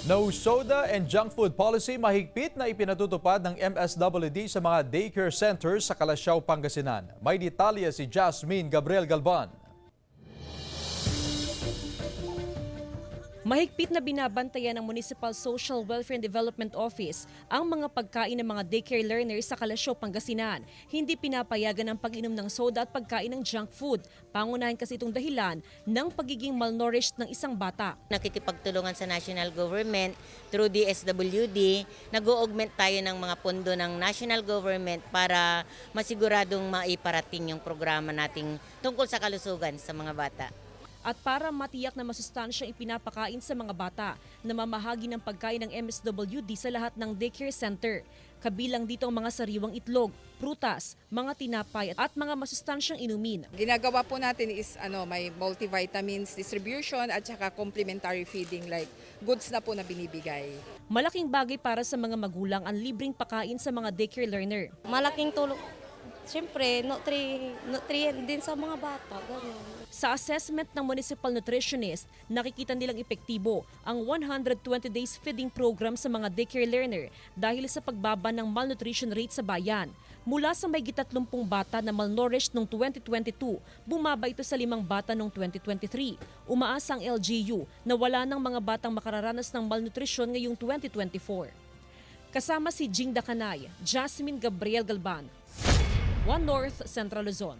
No soda and junk food policy mahigpit na ipinatutupad ng MSWD sa mga daycare centers sa Calasiao, Pangasinan. May detalye si Jasmine Gabriel Galban. Mahigpit na binabantayan ng Municipal Social Welfare and Development Office ang mga pagkain ng mga daycare learners sa Calasiao, Pangasinan. Hindi pinapayagan ang pag-inom ng soda at pagkain ng junk food. Pangunahin kasi itong dahilan ng pagiging malnourished ng isang bata. Nakikipagtulungan sa national government through DSWD, nag-o-augment tayo ng mga pondo ng national government para masiguradong maiparating yung programa nating tungkol sa kalusugan sa mga bata. At para matiyak na masustansyang ipinapakain sa mga bata, namamahagi ng pagkain ng MSWD sa lahat ng daycare center. Kabilang dito ang mga sariwang itlog, prutas, mga tinapay at mga masustansyang inumin. Ginagawa po natin is may multivitamins distribution at saka complementary feeding like goods na po na binibigay. Malaking bagay para sa mga magulang ang libreng pakain sa mga daycare learner. Malaking tulong. Siyempre, nutrient din sa mga bata. Ganun. Sa assessment ng municipal nutritionist, nakikita nilang epektibo ang 120 days feeding program sa mga daycare learner dahil sa pagbaba ng malnutrition rate sa bayan. Mula sa may 30 bata na malnourished noong 2022, bumaba ito sa 5 bata noong 2023. Umaasa ang LGU na wala ng mga batang makararanas ng malnutrition ngayong 2024. Kasama si Jing Dakanay, Jasmine Gabriel Galban, One North Central Luzon.